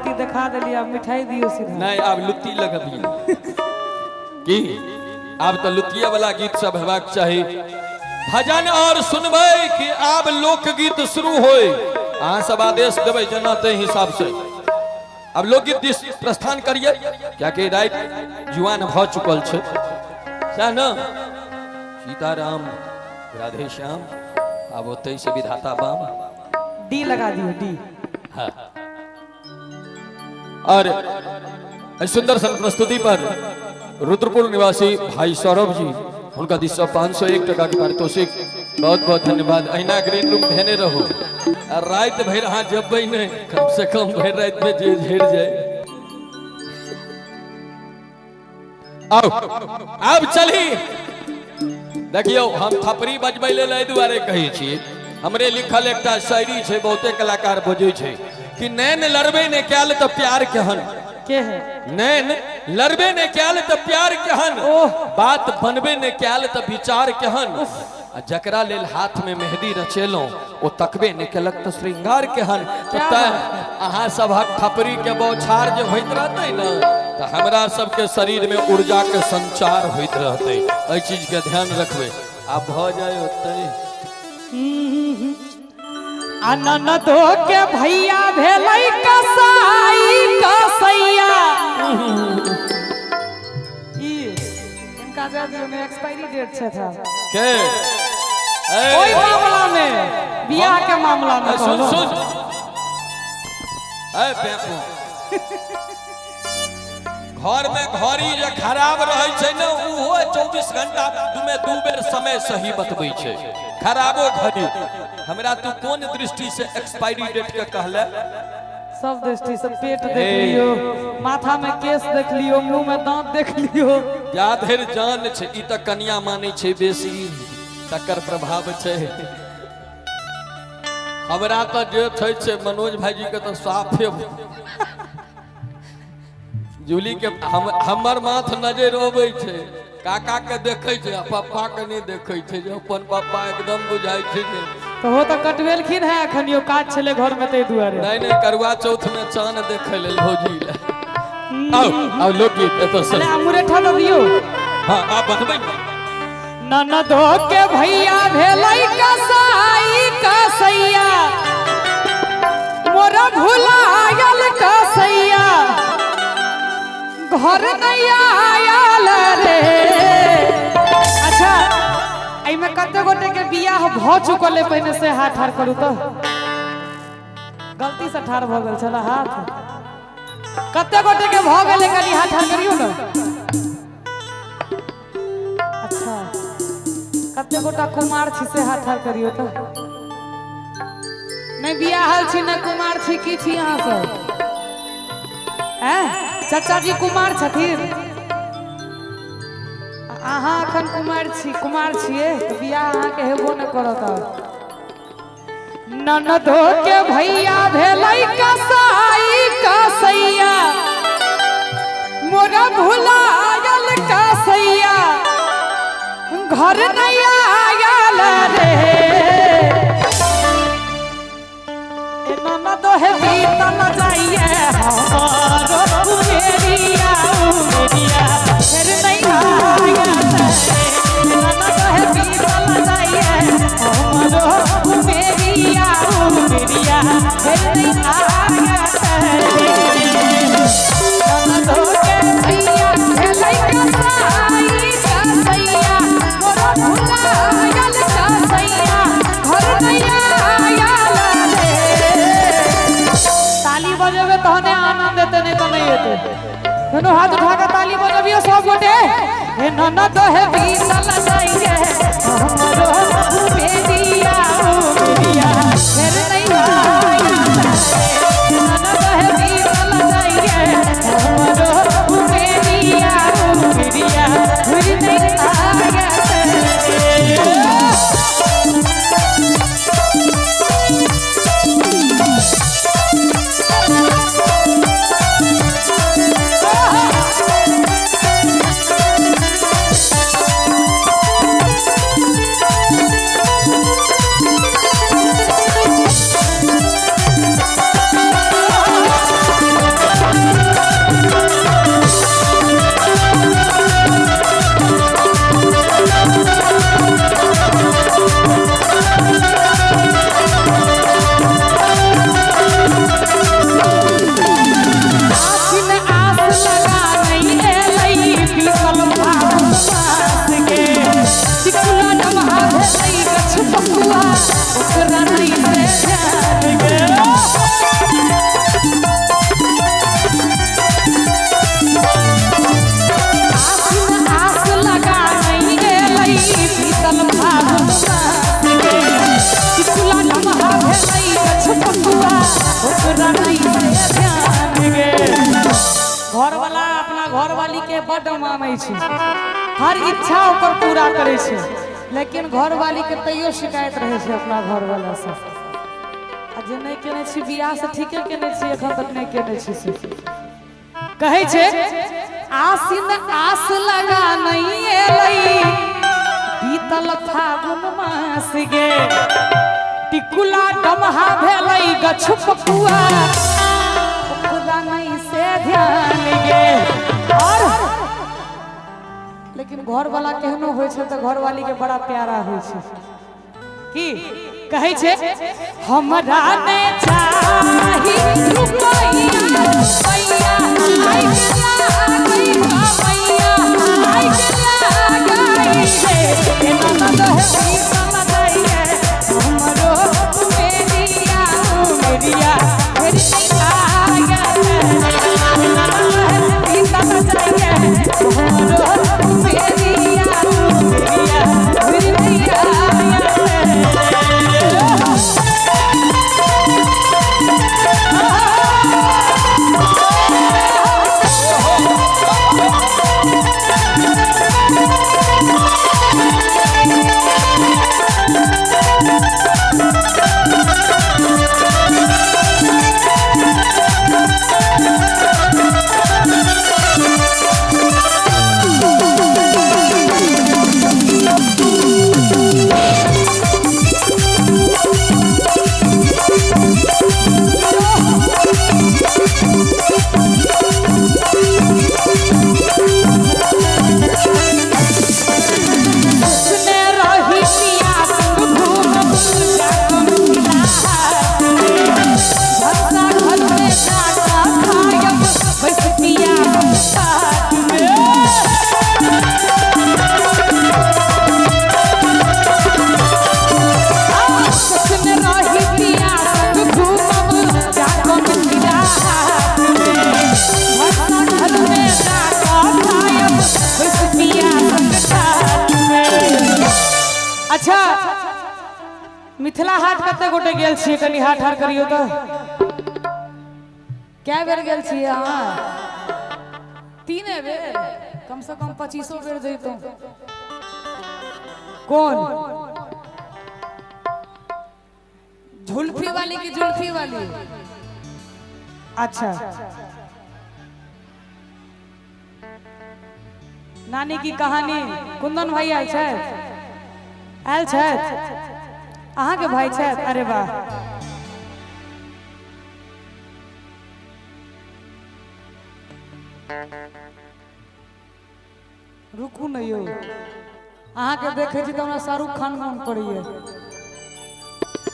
लुत्ती दिखा दिली, अब मिठाई दियो सीधा। नहीं अब लुत्ती लगबी की अब तो लुतिया वाला गीत सब हेबाक चाहिए। भजन और सुनबे कि आब लोकगीत शुरू होए, अहाँ सब आदेश देवे जना ते हिसाब से अब लोकगीत दिस प्रस्थान करिए, क्या कि रात जुआन भ चुकल छे सह न। सीताराम राधे श्याम अब ओते से विधाता बाम डी लगा दियो डी। हाँ। और सुंदर सन प्रस्तुति पर रुद्रपुर निवासी भाई सौरभ जी उनका दिशा 501 टका के पारितोषिक, बहुत बहुत धन्यवाद। अहिना ग्रीन रूम धेने रहो, रात भर हाँ जब नहीं कम से कम भर रात में जे झेड़ जाए। आओ अब चली देखियो, हम थपरी बजबै ले दुआरे कही छी, हमरे लिखल एक शायरी छे, बहुते कलाकार बजै छे कि नैन लड़बे ने क्याल तो प्यार केहन के है, नैन लड़बे ने क्याल तो प्यार केहन, बात बनबे ने क्याल तो विचार केहन, जकरा लेल हाथ में मेहंदी रचेलो ओ तकबे ने केलक तो श्रृंगार केहन। तो अहाँ सबहक थपरी के बौछार जो होइत रहते न, तो हमरा सबके शरीर में ऊर्जा के संचार होइत रहते, एहि चीज के ध्यान रखबे। आप भ जाए ओते अननदो के भैया भेलै कसाई कसैया। इनका जादियो में एक्सपायरी डेट छे था के ओई मामला में, बियाह के मामला में सुन कहलो। सुन ए पेपो घर में घड़ी जे खराब रहे छै न, उहो 24 घंटा में 2 बेर समय सही बतबै छै। खराबो घड़ी हमरा तू कौन दृष्टि से एक्सपायरी डेट के कहले? सब दृष्टि से पेट देख लियो, माथा में केस देख लियो, मुंह में दांत देख लियो। जा धैर जान छै, ई त कन्या माने छै बेसी, तकर प्रभाव छै। हमरा तो जे छै मनोज भाईजी के तो साफे जूली के हमर माथ नजर अबै छै, काका के देखे छै, पप्पा के नहीं देखे छै, जे अपन पप्पा एकदम बुझाई छै जे तो हो तो कटवेलखिन है अखनियो काज छले घर में ते दुआरे। नहीं करवा चौथ में चांद देखे ले भौजी ले। आओ लोकगीत एतो से अरे मुरेठा तो दियो। हां आप बनबै ननदो के भैया भेलै कसाई कसैया, मोरा भुलायल कसैया, घर नहीं आयल रे। अच्छा एमे कते गोटे के बियाह भ चुकले, पहले से हाथ ठाड़ करू तो गलती से ठाड़ भ गेल छला हाथ। कते गोटे के भ गेले, कनी हाथ ठाड़ करियो न। अच्छा कते गोटा कुमार छी से हाथ ठाड़ करियो तो। नहीं बियाहल छी न कुमार छी, की छी अहाँ सब? हैं चाचा जी कुमार छथिन, अहाँ अखन कुमार छिए तो बियाह अहाँ के हेबो न करत। ननदो के भैया भेलै कसाई कसैया, मोरा भुलायल कसैया, घर नहीं आयल रे। ए ननदो हे बीतल जाइए हमारो उमेरिया, उमेरिया फिर नहीं आयल रे। ननदो हे बीतल जाइए हमारो उमेरिया, उमेरिया फिर नहीं आयल रे। ननदो के भैया भेलै कसाई कसैया, मोरा भुलायल कसैया, घर नहीं आयल रे। ताली बजेबे तहने आनंद एते, नहीं तो नहीं एते। दोनों हाथ उठा के ताली बजबियो सब गोटे। हे ननद हे बीतल जाइए हमरो उमेरिया, उमेरिया फिर नहीं आयल रे। ननद हे बीतल जाइए हमरो उमेरिया, उमेरिया फिर नहीं आयल रे। के बड़ मानै छी, हर इच्छा ओकर पूरा करे छे, लेकिन घरवाली के तैयो शिकायत रहे छे अपना घरवाला से। आ जे नहीं केने छी बियाह से ठीके केने छी, एखन तक नहीं केने छी से कहे छे आसिन आस लगा नहीं एलई, बीतल फागुन मास गे, टिकुला डमहा भेलई गछपकुआ, ओकरा नहीं से ध्यान गे। और लेकिन घर वाला केहनो होय छे तो घर वाली के बड़ा प्यारा होय छे की कहे छे हमरा ने चाही रुपैया पैया आई गई बाबैया आई गई रे एना न रहे समझाइए हमरो मेरिया मेरिया मेरी आया एना न रहे समझाइए हमरो मेरिया मेरिया मेरिया अच्छा मिथिला हाट कते गोटे गेल छियै, कनी हाट हार करियो तो क्या बेर गेल छियै अहाँ? 3 बेर, कम से कम 25 बेर जइतो। कौन झुल्फी वाली की जुल्फी वाली? अच्छा नानी की कहानी कुंदन भाई आयल छै, आयल छै अहाँ के भाई छै? अरे वाह, रुकू नहीं हो, अहाँ के देखे छी तो हमरा शाहरुख खान मन पड़िए।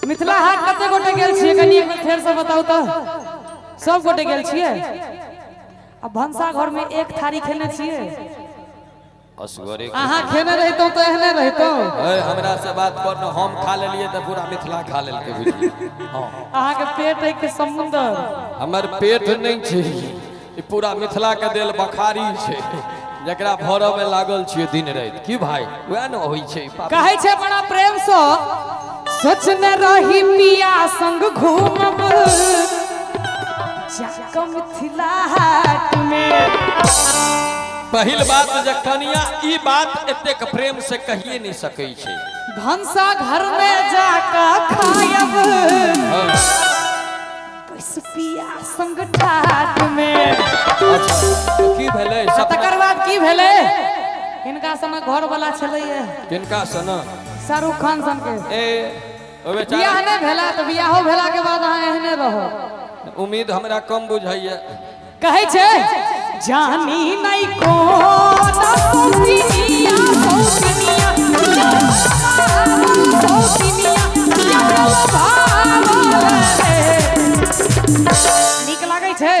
मिथिला हाट कते गोटे गेल छियै, कनी एक बेर फेर से बताऊ तो। सब गोटे गेल छियै? अब भंसा घर में एक थारी खेने छियै? असगरे अहाँ खेने रहितो तो एहने रहितो। हमरा से बात कर न, हम खा लेलिए तो पूरा मिथिला खा लेलके बुझिए। हां अहाँ के पेट है के समुंदर, हमर पेट नहीं छै, ई पूरा मिथिला के देल बखारी छै जकरा भरऽ में लागल छियै दिन रात। की भाई वह न होई छै? कहे छै बड़ा प्रेम से सोचने रही पिया संग घूमब जाके मिथिला हाट में। पहिल बात जे कनिया ई बात एतेक प्रेम से कहिए नहीं सकै छै, भंसा घर में जाके खायब बस पिया संग ठाट में। अच्छा की भेलै? तकर बाद की भेलै? इनका संग घर वाला छलैए, किनका सन? शाहरुख खान सन के। ओ बेचारा बियाह नहीं भेला तो बियाहो भेला के बाद अहाँ एहने रहो। उम्मीद हमरा कम बुझाइए। कहे छे जानी नहीं कौन सौतिनिया सौतिनिया सौतिनिया नीक लागे छे।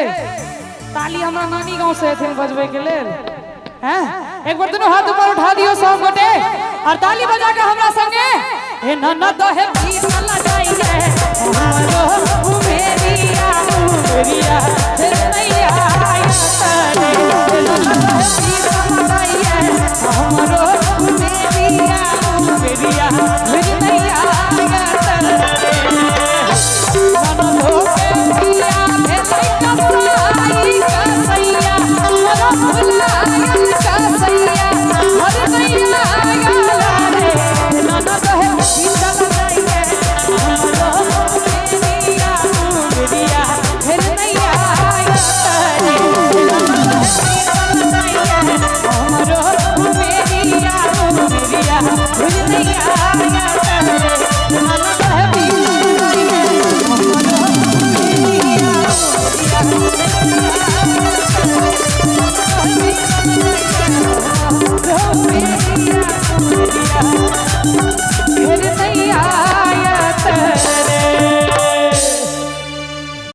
ताली हमरा नानी गांव से एथिन बजबे के लेल, हैं? एक बार दोनों हाथ ऊपर उठा दियो सब गोटे और ताली बजा के हमरा संगे हे ननद हे गीत लगाइए हमरो मेरिया मेरिया फिर नैया आइतने ननद हे गीत लगाइए हमरो मेरिया मेरिया फिर नैया आइतने ननदो के पिया हे कपड़ाई कसैया हमरा भुलाया भुजनिया मन कहे